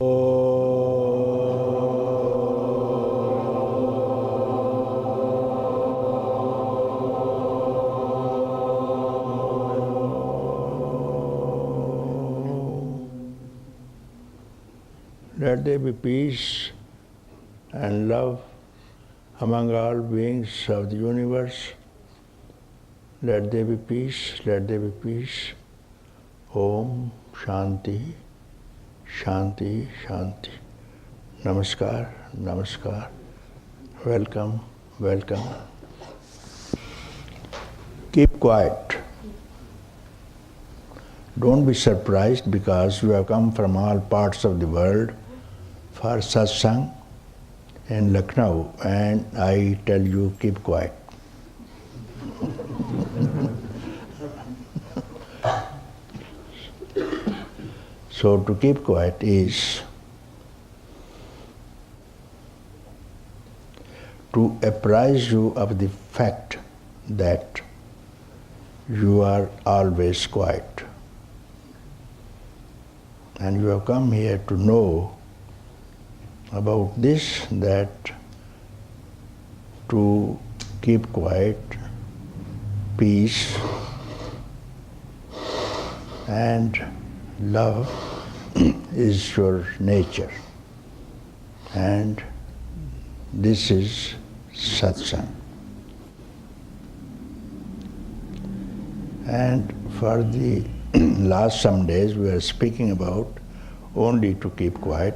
Let there be peace and love among all beings of the universe. Let there be peace, let there be peace. Om Shanti, Shanti, Shanti. Namaskar, Namaskar. Welcome, welcome. Keep quiet. Don't be surprised because you have come from all parts of the world for Satsang in Lucknow, and I tell you, keep quiet. So to keep quiet is to apprise you of the fact that you are always quiet. And you have come here to know about this, that to keep quiet, peace and love is your nature. And this is Satsang. And for the last some days we are speaking about only to keep quiet.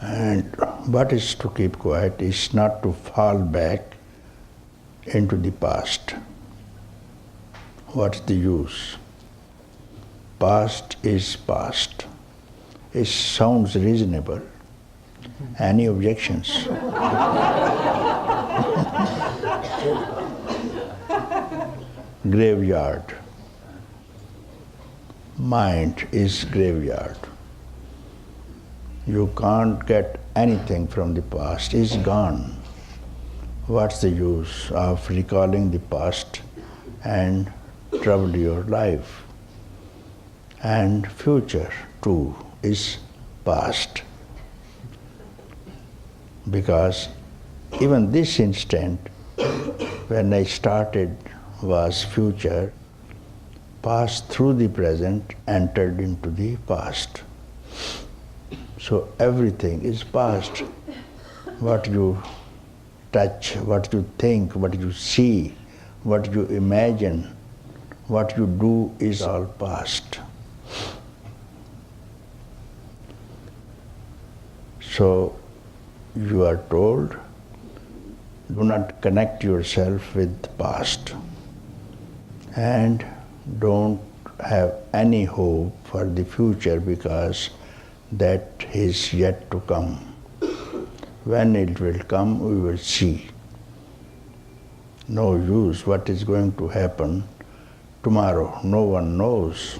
And what is to keep quiet is not to fall back into the past. What's the use? Past is past. It sounds reasonable. Any objections? Graveyard. Mind is graveyard. You can't get anything from the past. It's gone. What's the use of recalling the past and trouble your life? And future too is past. Because even this instant, when I started, was future, passed through the present, entered into the past. So everything is past. What you touch, what you think, what you see, what you imagine, what you do is all past. So you are told, do not connect yourself with the past and don't have any hope for the future because that is yet to come. When it will come, we will see. No use what is going to happen tomorrow. No one knows.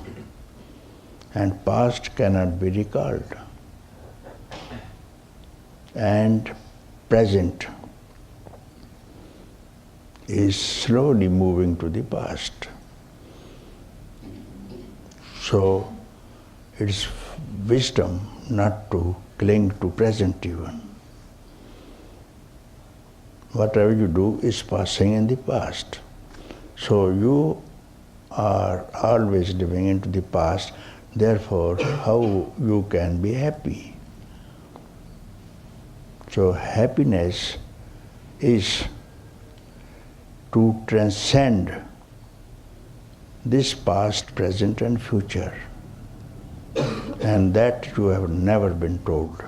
And past cannot be recalled. And present is slowly moving to the past. So it's wisdom not to cling to present even. Whatever you do is passing in the past. So you are always living into the past, therefore how you can be happy? So happiness is to transcend this past, present and future. And that you have never been told.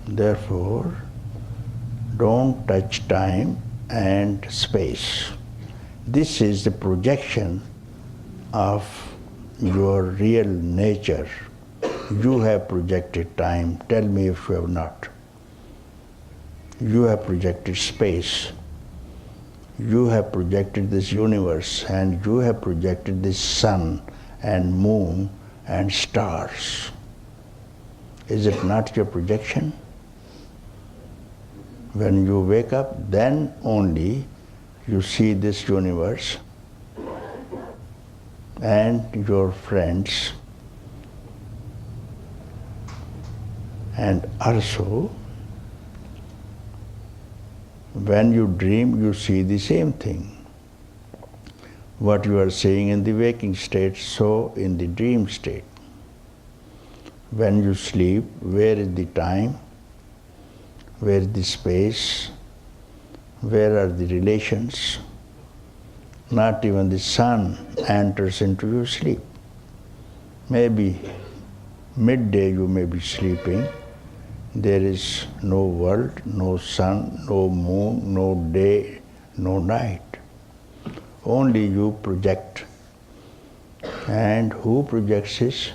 Therefore, don't touch time and space. This is the projection of your real nature. You have projected time. Tell me if you have not. You have projected space. You have projected this universe, and you have projected this sun and moon and stars. Is it not your projection? When you wake up, then only you see this universe and your friends, and also when you dream you see the same thing. What you are seeing in the waking state, so in the dream state. When you sleep, where is the time? Where is the space? Where are the relations? Not even the sun enters into your sleep. Maybe midday you may be sleeping. There is no world, no sun, no moon, no day, no night. Only you project. And who projects is?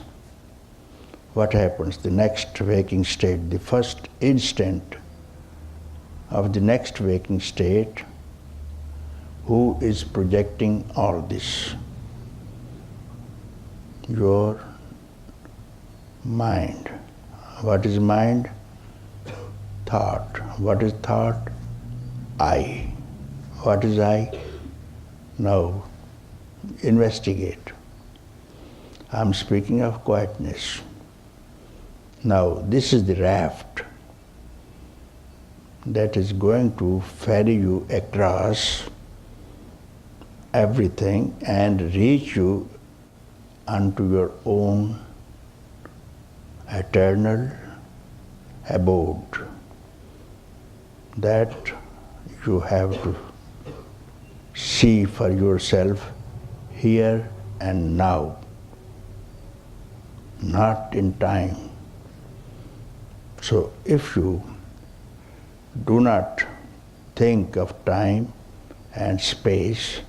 What happens? The next waking state, the first instant of the next waking state, who is projecting all this? Your mind. What is mind? Thought. What is thought? I. What is I? Now, investigate. I'm speaking of quietness. Now, this is the raft that is going to ferry you across everything and reach you unto your own eternal abode. That you have to see for yourself here and now, not in time. So if you do not think of time and space,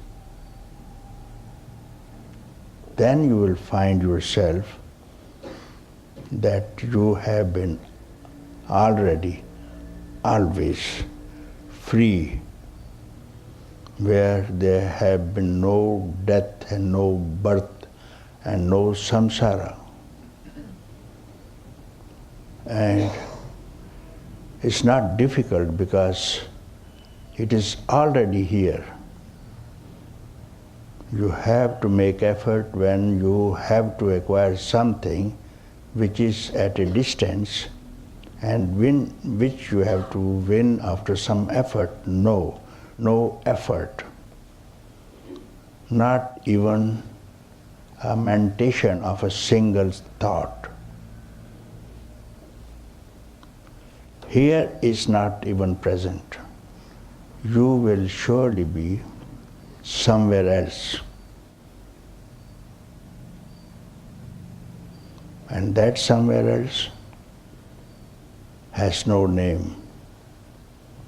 then you will find yourself that you have been already, always free, where there have been no death and no birth and no samsara. And it's not difficult because it is already here. You have to make effort when you have to acquire something which is at a distance and which you have to win after some effort. No effort. Not even a meditation of a single thought. Here is not even present. You will surely be somewhere else. And that somewhere else has no name.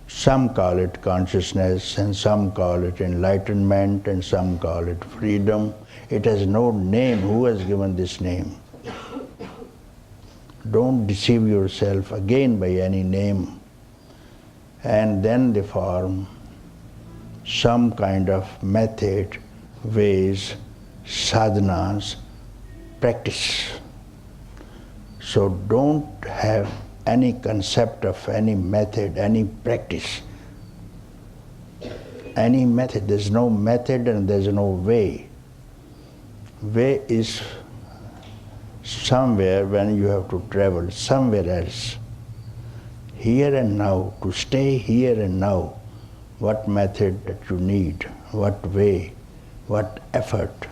Some call it consciousness, and some call it enlightenment, and some call it freedom. It has no name. Who has given this name? Don't deceive yourself again by any name. And then they form some kind of method, ways, sadhanas, practice. So don't have any concept of any method, any practice. Any method. There's no method and there's no way. Way is somewhere when you have to travel somewhere else. Here and now, to stay here and now, what method that you need, what way, what effort.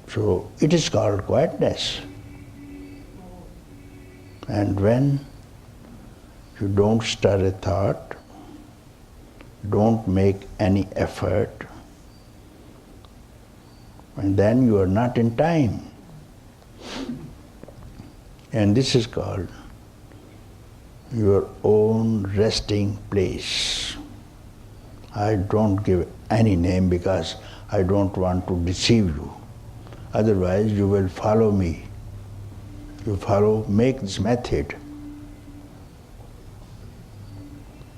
So it is called quietness. And when you don't stir a thought, don't make any effort, and then you are not in time. And this is called your own resting place. I don't give any name because I don't want to deceive you. Otherwise you will follow me. You follow, make this method.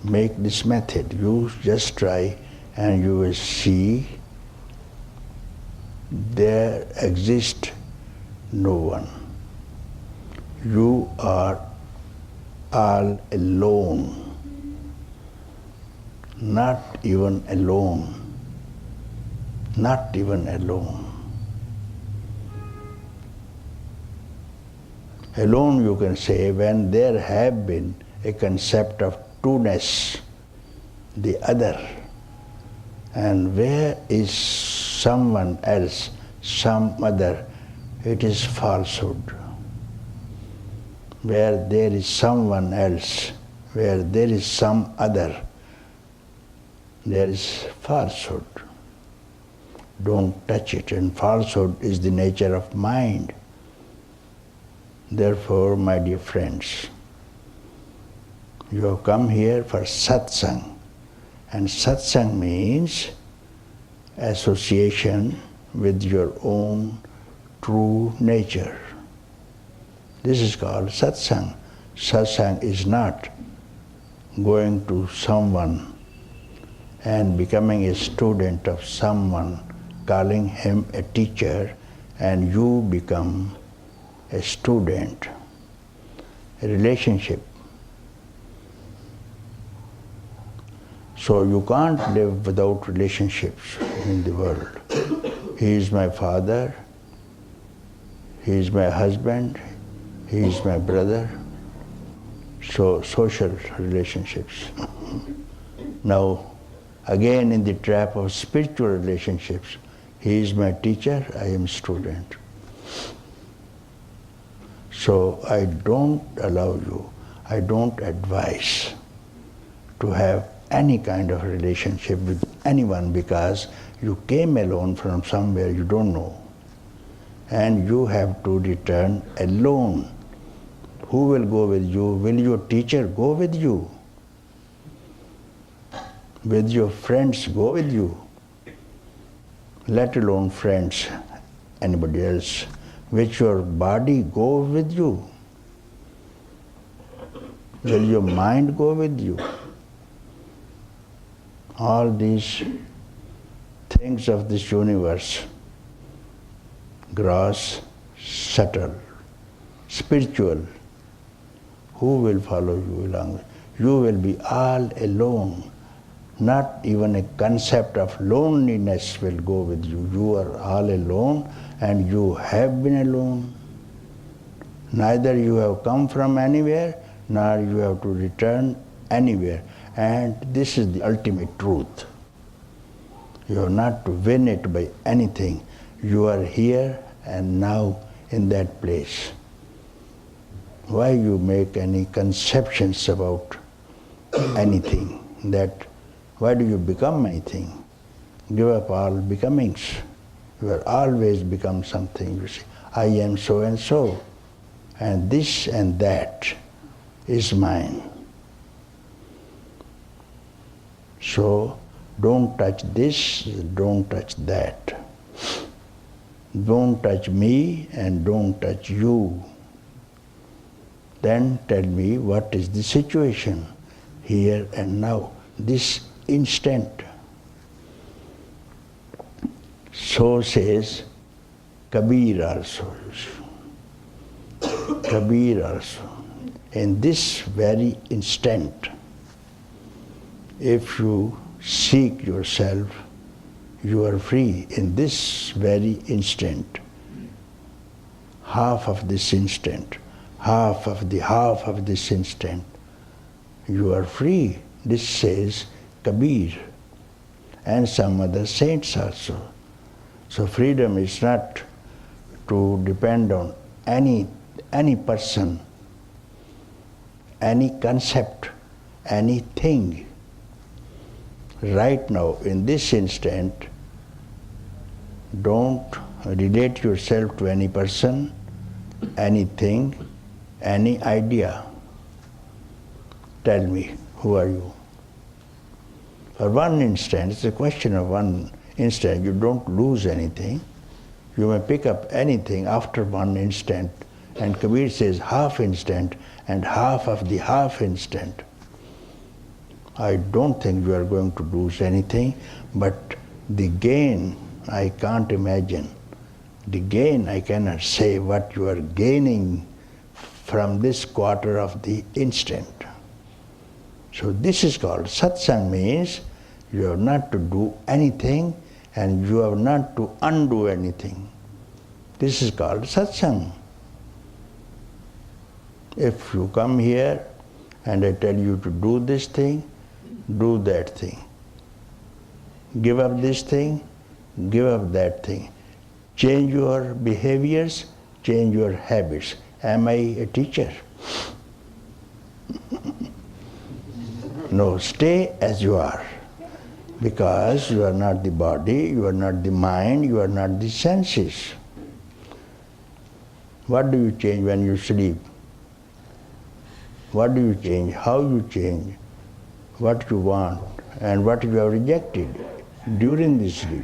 Make this method. You just try and you will see there exists no one. You are all alone. Not even alone. not even alone. Alone, you can say, when there have been a concept of two-ness, the other, and where is someone else, some other, it is falsehood. Where there is someone else, where there is some other, there is falsehood. Don't touch it, and falsehood is the nature of mind. Therefore, my dear friends, you have come here for satsang, and satsang means association with your own true nature. This is called satsang. Satsang is not going to someone and becoming a student of someone, calling him a teacher, and you become a student. A relationship. So you can't live without relationships in the world. He is my father, he is my husband, he is my brother. So social relationships. Now, again in the trap of spiritual relationships, he is my teacher, I am student. So I don't allow you, I don't advise to have any kind of relationship with anyone because you came alone from somewhere you don't know. And you have to return alone. Who will go with you? Will your teacher go with you? Will your friends go with you? Let alone friends, anybody else. Will your body go with you? Will your mind go with you? All these things of this universe, gross, subtle, spiritual, who will follow you along? You will be all alone. Not even a concept of loneliness will go with you. You are all alone and you have been alone. Neither you have come from anywhere, nor you have to return anywhere. And this is the ultimate truth. You have not to win it by anything. You are here and now in that place. Why you make any conceptions about anything? Why do you become anything? Give up all becomings. You are always become something. You say, I am so and so, and this and that is mine. So don't touch this, don't touch that. Don't touch me and don't touch you. Then tell me what is the situation here and now, this instant. So says Kabir also. Kabir also. In this very instant, if you seek yourself, you are free in this very instant. Half of this instant, half of this instant, you are free. This says Kabir and some other saints also. So freedom is not to depend on any person, any concept, anything. Right now, in this instant, don't relate yourself to any person, anything, any idea. Tell me, who are you? For one instant, it's a question of one instant, you don't lose anything. You may pick up anything after one instant. And Kabir says half instant and half of the half instant. I don't think you are going to lose anything, but the gain I can't imagine. The gain I cannot say what you are gaining from this quarter of the instant. So this is called satsang, means you have not to do anything and you have not to undo anything. This is called Satsang. If you come here and I tell you to do this thing, do that thing. Give up this thing, give up that thing. Change your behaviors, change your habits. Am I a teacher? No, stay as you are. Because you are not the body, you are not the mind, you are not the senses. What do you change when you sleep? What do you change? How you change? What you want and what you have rejected during the sleep.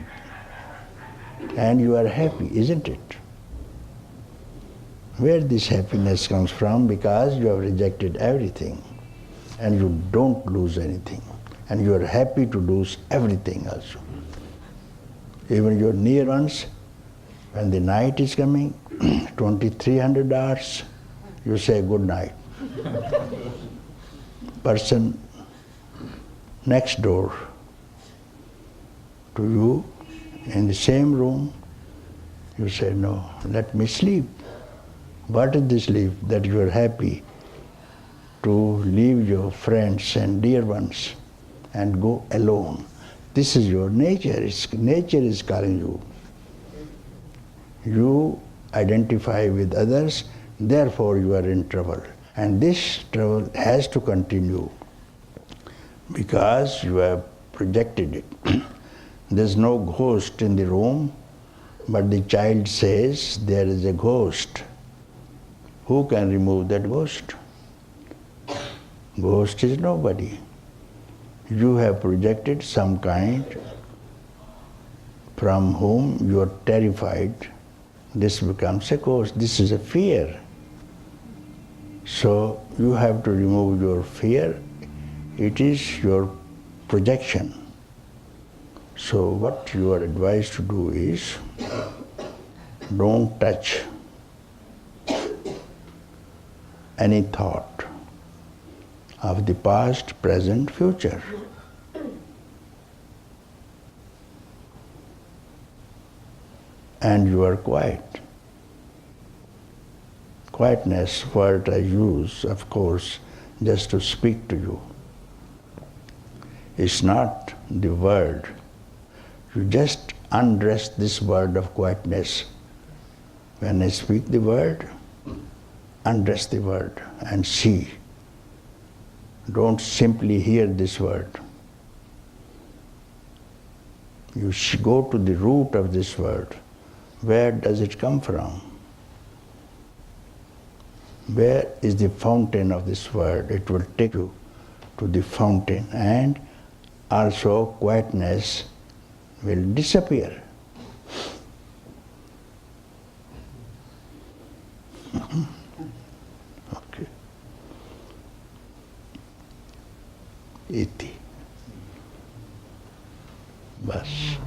And you are happy, isn't it? Where this happiness comes from? Because you have rejected everything and you don't lose anything. And you are happy to lose everything also. Even your near ones, when the night is coming, 2300 hours, you say good night. Person next door to you, in the same room, you say, no, let me sleep. What is the sleep? That you are happy to leave your friends and dear ones and go alone. This is your nature. Nature is calling you. You identify with others, therefore you are in trouble. And this trouble has to continue because you have projected it. There's no ghost in the room, but the child says there is a ghost. Who can remove that ghost? Ghost is nobody. You have projected some kind from whom you are terrified. This becomes a ghost. This is a fear. So you have to remove your fear. It is your projection. So what you are advised to do is, don't touch any thought of the past, present, future. And you are quiet. Quietness, word I use, of course, just to speak to you. It's not the word. You just undress this word of quietness. When I speak the word, undress the word and see. Don't simply hear this word. You go to the root of this word. Where does it come from? Where is the fountain of this word? It will take you to the fountain, and also quietness will disappear. Okay. Iti. Bas.